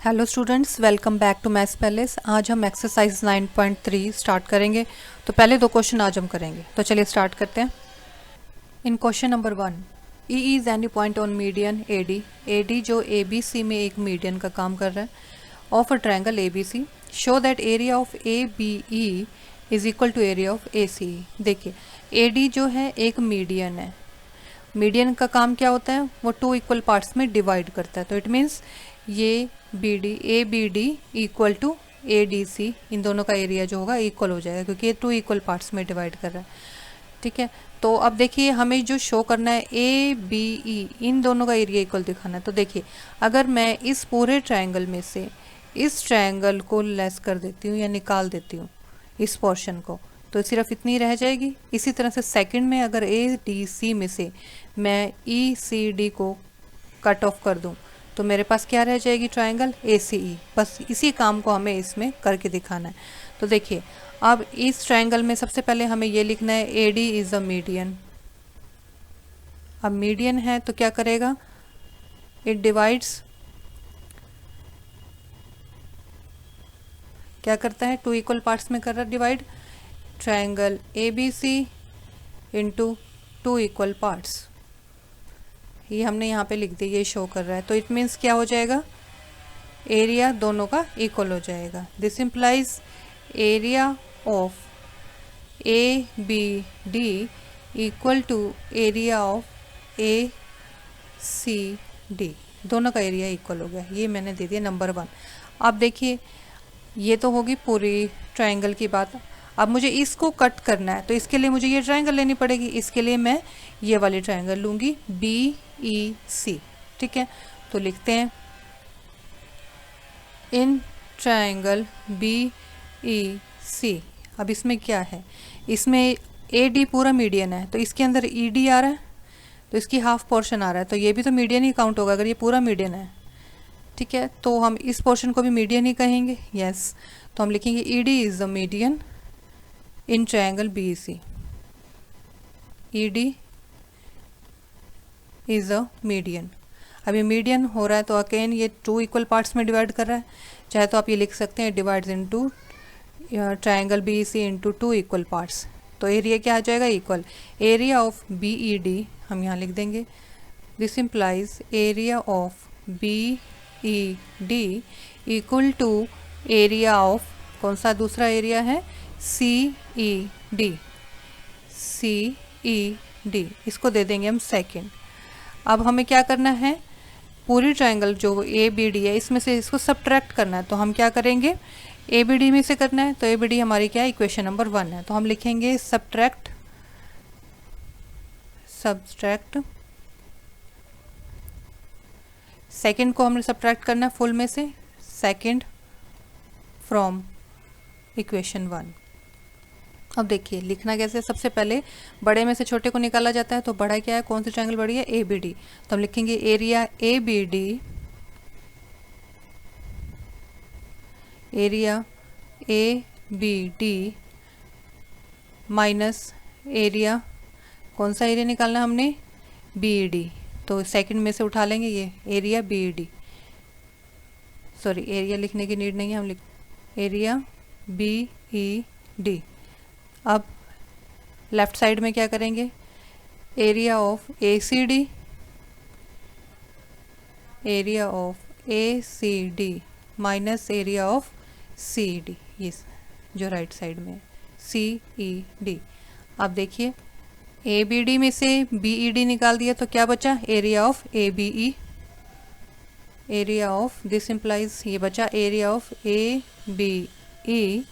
Hello students, welcome back to Maths Palace. आज हम exercise 9.3 start करेंगे। तो पहले दो क्वेश्चन आज हम करेंगे, तो चलिए स्टार्ट करते हैं। In question number 1, E is any point on median A D जो ए बी सी में एक मीडियन का काम कर रहा है of a triangle A B C, show that area of A B E is equal to area of A C E. देखिए, A D जो है एक मीडियन है। मीडियन का काम क्या होता है? वो टू इक्वल पार्ट्स में डिवाइड करता है। तो इट मीन्स ये A B D equal to A D C, इन दोनों का एरिया जो होगा इक्वल हो जाएगा, क्योंकि ये टू इक्वल पार्ट्स में डिवाइड कर रहा है। ठीक है, तो अब देखिए हमें जो शो करना है ए बी ई, इन दोनों का एरिया इक्वल दिखाना है। तो देखिए, अगर मैं इस पूरे ट्रायंगल में से इस ट्रायंगल को लेस कर देती हूँ या निकाल देती हूँ इस पोर्शन को, तो सिर्फ इतनी रह जाएगी। इसी तरह से सेकंड में अगर ए डी सी में से मैं ई सी डी को कट ऑफ कर दूं, तो मेरे पास क्या रह जाएगी? ट्रायंगल ए सी ई। बस इसी काम को हमें इसमें करके दिखाना है। तो देखिए, अब इस ट्रायंगल में सबसे पहले हमें ये लिखना है A D is a median. अब मीडियन है तो क्या करेगा? इट डिवाइड्स, क्या करता है? टू इक्वल पार्ट्स में कर रहा है divide triangle A B C into two equal parts. ये हमने यहाँ पे लिख दिया, ये शो कर रहा है। तो इट मीन्स क्या हो जाएगा? एरिया दोनों का इक्वल हो जाएगा। This implies area of A B D equal to area of A C D, दोनों का एरिया इक्वल हो गया। ये मैंने दे दिया नंबर 1। अब देखिए, ये तो होगी पूरी ट्रायंगल की बात। अब मुझे इसको कट करना है, तो इसके लिए मुझे ये ट्रायंगल लेनी पड़ेगी। इसके लिए मैं ये वाली ट्रायंगल लूँगी बी ई सी। ठीक है, तो लिखते हैं इन ट्रायंगल बी ई सी। अब इसमें क्या है? इसमें ए डी पूरा मीडियन है, तो इसके अंदर ई डी आ रहा है, तो इसकी हाफ पोर्शन आ रहा है, तो ये भी तो मीडियन ही काउंट होगा अगर ये पूरा मीडियन है। ठीक है, तो हम इस पोर्शन को भी मीडियन ही कहेंगे। यस, तो हम लिखेंगे E D is the median in triangle B E C. E D is a median. अब ये मीडियन हो रहा है, तो अगेन ये टू इक्वल पार्ट्स में डिवाइड कर रहा है। चाहे तो आप ये लिख सकते हैं divides into triangle B E C into two equal parts. तो एरिया क्या आ जाएगा? Equal. Area of B E D हम यहाँ लिख देंगे। This implies area of B E D equal to area of, कौन सा दूसरा एरिया है? सी ई डी। सी ई डी, इसको दे देंगे हम सेकेंड। अब हमें क्या करना है? पूरी ट्रायंगल जो ए बी डी है, इसमें से इसको सब्ट्रैक्ट करना है। तो हम क्या करेंगे? ए बी डी में से करना है, तो ए बी डी हमारी क्या है? इक्वेशन नंबर 1 है। तो हम लिखेंगे सब्ट्रैक्ट सेकंड को हमने सब्ट्रैक्ट करना है फुल में से, सेकंड फ्रॉम इक्वेशन 1। अब देखिए लिखना कैसे? सबसे पहले बड़े में से छोटे को निकाला जाता है, तो बड़ा क्या है? कौन सी ट्रायंगल बड़ी है? A B D. तो हम लिखेंगे area A B D, area A B D minus area, कौन सा एरिया निकालना है हमने? B E D. तो सेकंड में से उठा लेंगे ये area B E D. Sorry, area लिखने की नीड नहीं है, हम लिख एरिया बी ई डी। अब लेफ्ट साइड में क्या करेंगे? Area of A C D, area of A C D minus area of C D, ये जो राइट साइड में है, सी ई डी। अब देखिए, ए बी डी में से बी ई डी निकाल दिया, तो क्या बचा? Area of A B E. Area of, this implies ये बचा area of A B E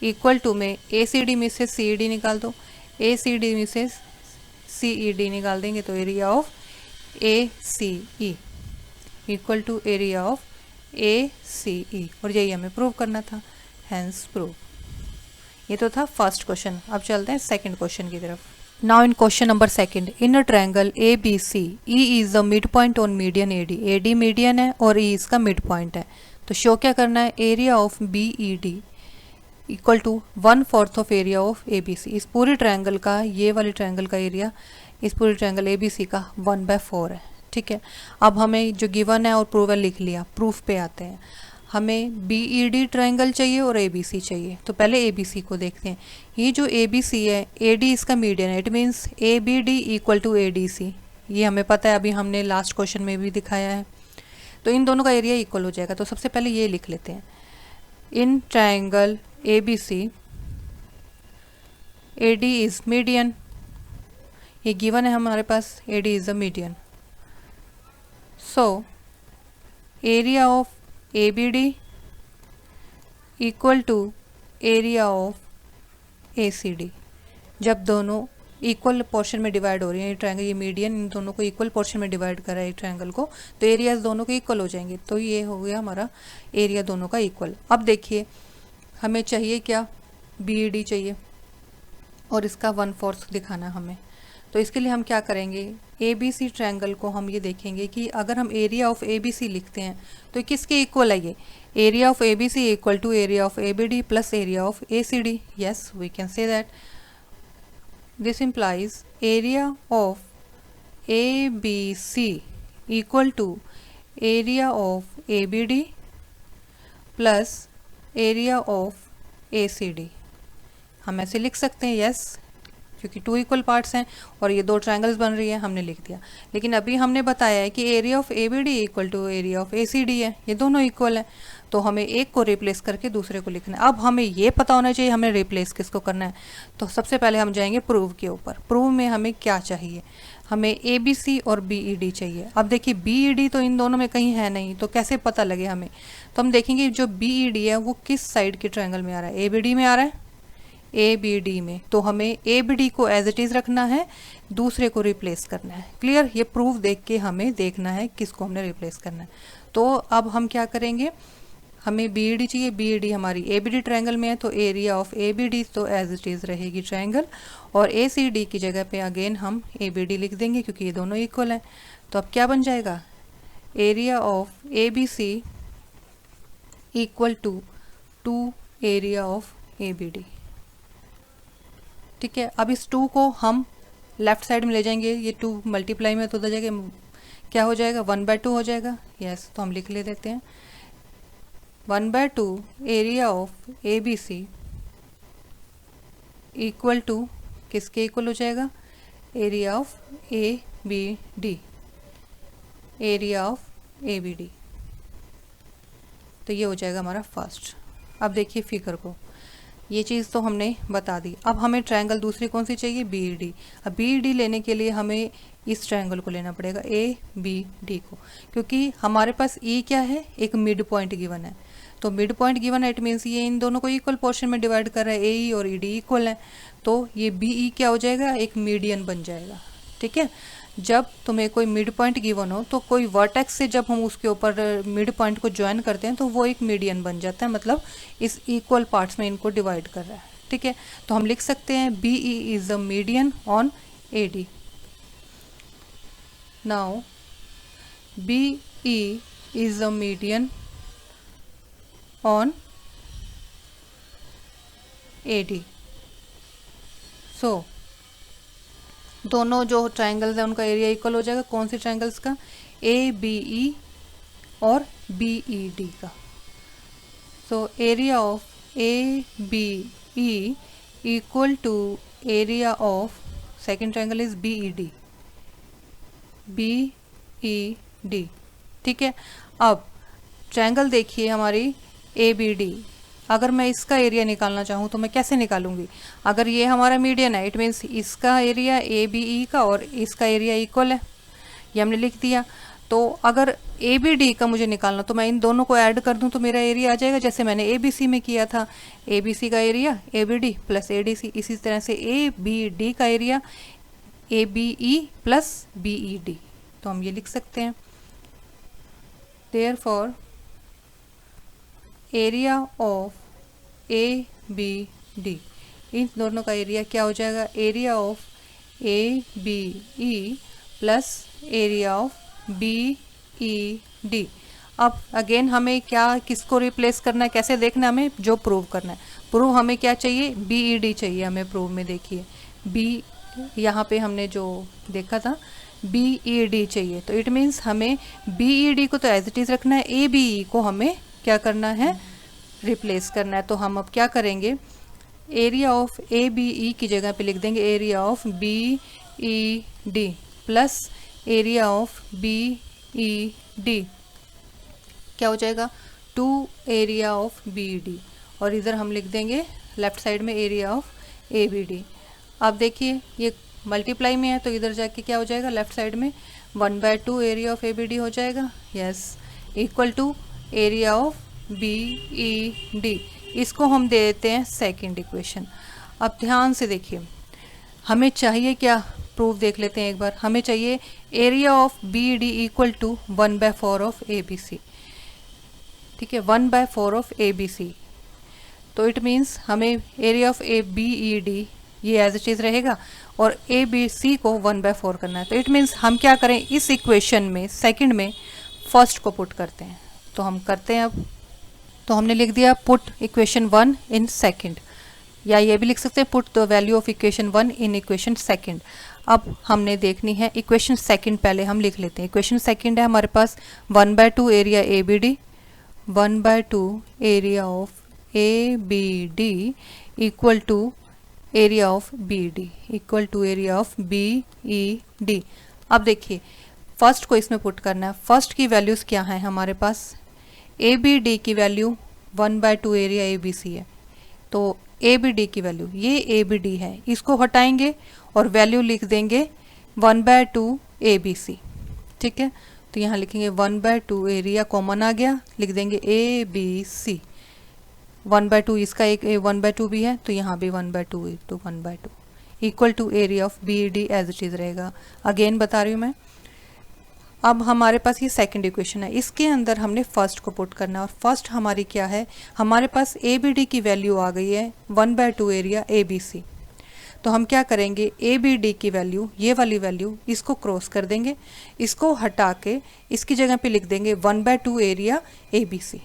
equal to में ए सी डी में से सी ई डी निकाल दो, ए सी डी में से सी ई डी निकाल देंगे, तो area of A C E equal to area of A C E. और यही हमें प्रूव करना था, हैंस प्रूव। ये तो था फर्स्ट क्वेश्चन। अब चलते हैं सेकंड क्वेश्चन की तरफ। Now in question number second, in a triangle A B C, E is the mid point on median A D. A D median है और ई इसका मिड पॉइंट है। तो शो क्या करना है? Area of B E D equal to 1/4 of area of A B C. इस पूरी ट्रायंगल का, ये वाली ट्रायंगल का एरिया इस पूरी ट्रायंगल ए बी सी का 1/4 है। ठीक है, अब हमें जो गिवन है और प्रूवन लिख लिया, प्रूफ पे आते हैं। हमें बी ई डी ट्राइंगल चाहिए और ए बी सी चाहिए। तो पहले ए बी सी को देखते हैं। ये जो ए बी सी है, ए डी इसका मीडियन है, it means A B D equal to A D C. ये हमें पता है, अभी हमने लास्ट क्वेश्चन में भी दिखाया है। तो इन दोनों का एरिया इक्वल हो जाएगा। तो सबसे पहले ये लिख लेते हैं, in triangle A B C A D is median. ये गिवन है हमारे पास, A D is the median. So area of A B D equal to area of A C D. जब दोनों इक्वल पोर्शन में डिवाइड हो रही है, ये ट्रायंगल, ये मीडियन, इन दोनों को इक्वल पोर्शन में डिवाइड कर रहा है ट्रायंगल को, तो एरियाज दोनों के इक्वल हो जाएंगे। तो ये हो गया हमारा एरिया दोनों का इक्वल। अब देखिए हमें चाहिए क्या, बी ई डी चाहिए और इसका 1/4 दिखाना हमें। तो इसके लिए हम क्या करेंगे, ए बी सी ट्रायंगल को हम ये देखेंगे कि अगर हम area of A B C लिखते हैं तो किसके इक्वल है ये, area of A B C equal to area of A B D plus area of A C D. Yes, we can say that this implies area of A B C equal to area of A B D plus area of A C D. हम ऐसे लिख सकते हैं, yes, क्योंकि 2 equal parts हैं और ये 2 triangles बन रही है, हमने लिख दिया। लेकिन अभी हमने बताया है कि area of A B D equal to area of A C D है, ये दोनों इक्वल है। तो हमें एक को रिप्लेस करके दूसरे को लिखना है। अब हमें ये पता होना चाहिए हमें रिप्लेस किसको करना है। तो सबसे पहले हम जाएंगे प्रूव के ऊपर। प्रूव में हमें क्या चाहिए, हमें ए बी सी और बी ई डी चाहिए। अब देखिए बी ई डी तो इन दोनों में कहीं है नहीं, तो कैसे पता लगे हमें। तो हम देखेंगे जो बी ई डी है वो किस साइड के ट्रायंगल में आ रहा है, ए बी डी में आ रहा है, ए बी डी में। तो हमें ए बी डी को एज इट इज़ रखना है, दूसरे को रिप्लेस करना है। क्लियर, ये प्रूफ देख के हमें देखना है किसको हमने रिप्लेस करना है। तो अब हम क्या करेंगे, हमें बी ई डी चाहिए, बी ई डी हमारी ए बी डी ट्रायंगल में है, तो area of A B D तो एज इट इज़ रहेगी ट्रायंगल, और ए सी डी की जगह पे अगेन हम ए बी डी लिख देंगे क्योंकि ये दोनों इक्वल हैं। तो अब क्या बन जाएगा, area of A B C equal to area of A B D. ठीक है, अब इस 2 को हम लेफ्ट साइड में ले जाएंगे, ये 2 मल्टीप्लाई में तो हो जाएगा, क्या हो जाएगा, 1/2 हो जाएगा। यस, तो हम लिख ले देते हैं 1/2 area of A B C equal to किसके इक्वल हो जाएगा, area of A B D, area of A B D. तो ये हो जाएगा हमारा फर्स्ट। अब देखिए फिगर को, ये चीज़ तो हमने बता दी। अब हमें ट्रायंगल दूसरी कौन सी चाहिए, बी ई डी। अब बी ई डी लेने के लिए हमें इस ट्रायंगल को लेना पड़ेगा, ए बी डी को, क्योंकि हमारे पास ई क्या है, एक मिड पॉइंट गिवन है। तो मिड पॉइंट गिवन है, इट मीन्स ये इन दोनों को इक्वल पोर्शन में डिवाइड कर रहा है, ए ई और ई डी इक्वल है। तो ये बी ई क्या हो जाएगा, एक मीडियन बन जाएगा। ठीक है, जब तुम्हें कोई मिड पॉइंट गिवन हो तो कोई वर्टेक्स से जब हम उसके ऊपर मिड पॉइंट को ज्वाइन करते हैं तो वो एक मीडियन बन जाता है, मतलब इस इक्वल पार्ट्स में इनको डिवाइड कर रहा है। ठीक है, तो हम लिख सकते हैं B E is a median on A D. Now B E is a median on A D. So दोनों जो ट्रायंगल्स हैं उनका एरिया इक्वल हो जाएगा। कौन सी ट्रायंगल्स का, ए बी ई और बी ई डी का। So area of A B E equal to area of second triangle is B E D, B E D. ठीक है, अब ट्रायंगल देखिए हमारी ए बी डी, अगर मैं इसका एरिया निकालना चाहूँ तो मैं कैसे निकालूंगी, अगर ये हमारा मीडियन है इट मीन्स इसका एरिया ए बी ई का और इसका एरिया इक्वल है, ये हमने लिख दिया। तो अगर ए बी डी का मुझे निकालना तो मैं इन दोनों को ऐड कर दूं तो मेरा एरिया आ जाएगा, जैसे मैंने ए बी सी में किया था, ए बी सी का area A B D plus A D C. इसी तरह से ए बी डी का area A B E plus B E D. तो हम ये लिख सकते हैं, therefore area of A B D, इन दोनों का एरिया क्या हो जाएगा, area of A B E plus area of B E D. अब अगेन हमें क्या, किसको रिप्लेस करना है, कैसे देखना है, हमें जो प्रूव करना है। प्रूव हमें क्या चाहिए, बी ई डी चाहिए हमें प्रूव में। देखिए बी, यहाँ पे हमने जो देखा था BED चाहिए, तो इट मीन्स हमें BED को तो एज इट इज़ रखना है, ABE को हमें क्या करना है, रिप्लेस करना है। तो हम अब क्या करेंगे, एरिया ऑफ ABE की जगह पे लिख देंगे area of BED plus area of BED, क्या हो जाएगा 2 एरिया ऑफ BED, और इधर हम लिख देंगे लेफ्ट साइड में एरिया ऑफ ABD। अब देखिए ये मल्टीप्लाई में है तो इधर जाके क्या हो जाएगा, लेफ्ट साइड में 1/2 एरिया ऑफ ABD हो जाएगा, yes, equal to area of BED। इसको हम दे देते हैं सेकंड इक्वेशन। अब ध्यान से देखिए, हमें चाहिए क्या, प्रूफ देख लेते हैं एक बार। हमें चाहिए area of BED equal to 1/4 of ABC, ठीक है, 1/4 ऑफ ABC। तो इट मीन्स हमें एरिया ऑफ BED ये एज इट इज़ रहेगा और ABC को 1/4 करना है। तो इट मीन्स हम क्या करें, इस इक्वेशन में सेकंड में फर्स्ट को पुट करते हैं। तो हम करते हैं अब, तो हमने लिख दिया पुट इक्वेशन 1 इन सेकंड, या ये भी लिख सकते हैं put the value of equation 1 in equation second. अब हमने देखनी है इक्वेशन सेकंड, पहले हम लिख लेते हैं। इक्वेशन सेकंड है हमारे पास 1/2 area ABD, 1/2 area of ABD equal to area of BD, equal to area of BED। अब देखिए फर्स्ट को इसमें पुट करना है। फर्स्ट की वैल्यूज़ क्या हैं हमारे पास, ABD की वैल्यू 1/2 एरिया ABC है, तो ABD की वैल्यू ये ABD है, इसको हटाएंगे और वैल्यू लिख देंगे 1/2 ABC, ठीक है। तो यहाँ लिखेंगे 1/2 एरिया कॉमन आ गया, लिख देंगे ABC, 1/2 इसका एक 1/2 भी है तो यहाँ भी 1/2 तो 1/2 equal to area of BED as it is रहेगा। अगेन बता रही हूँ मैं। अब हमारे पास ये सेकंड इक्वेशन है, इसके अंदर हमने फर्स्ट को पुट करना है, और फर्स्ट हमारी क्या है, हमारे पास ABD की वैल्यू आ गई है 1/2 एरिया ABC। तो हम क्या करेंगे, ABD की वैल्यू ये वाली वैल्यू इसको क्रॉस कर देंगे, इसको हटा के इसकी जगह पे लिख देंगे 1/2 एरिया ABC,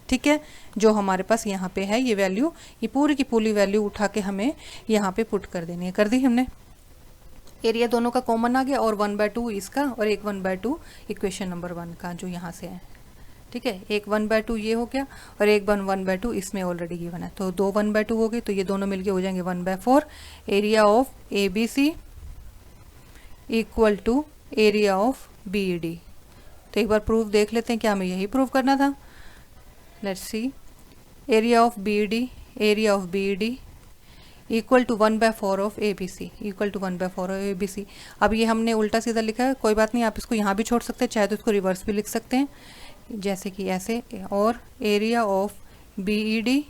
ठीक है। जो हमारे पास यहाँ पे है ये वैल्यू, ये पूरी की पूरी वैल्यू उठा के हमें यहाँ पे पुट कर देनी है। कर दी हमने, एरिया दोनों का कॉमन आ गया और 1/2 इसका और एक 1/2 इक्वेशन नंबर 1 का जो यहाँ से है, ठीक है। एक 1/2 ये हो गया और एक 1/2 इसमें ऑलरेडी गिवन है, तो 2 1/2 हो गए, तो ये दोनों मिलके हो जाएंगे 1/4 area of ABC equal to area of BED। तो एक बार प्रूफ देख लेते हैं, क्या हमें यही प्रूफ करना था। Let's see, area of BED equal to 1/4 of ABC, equal to 1/4 of ABC। अब ये हमने उल्टा सीधा लिखा है, कोई बात नहीं, आप इसको यहाँ भी छोड़ सकते हैं, चाहे तो इसको रिवर्स भी लिख सकते हैं, जैसे कि ऐसे, और area of BED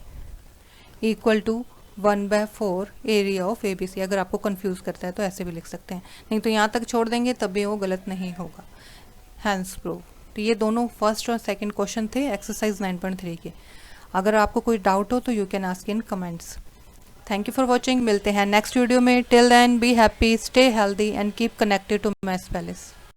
equal to 1/4 area of ABC। अगर आपको कंफ्यूज करता है तो ऐसे भी लिख सकते हैं, नहीं तो यहाँ तक छोड़ देंगे तब भी वो गलत नहीं होगा। Hence proof. तो ये दोनों फर्स्ट और सेकंड क्वेश्चन थे एक्सरसाइज 9.3 के। अगर आपको कोई डाउट हो तो you can ask in comments. Thank you for watching, मिलते हैं नेक्स्ट वीडियो में। Till then be happy, stay healthy and keep connected to Maths palace.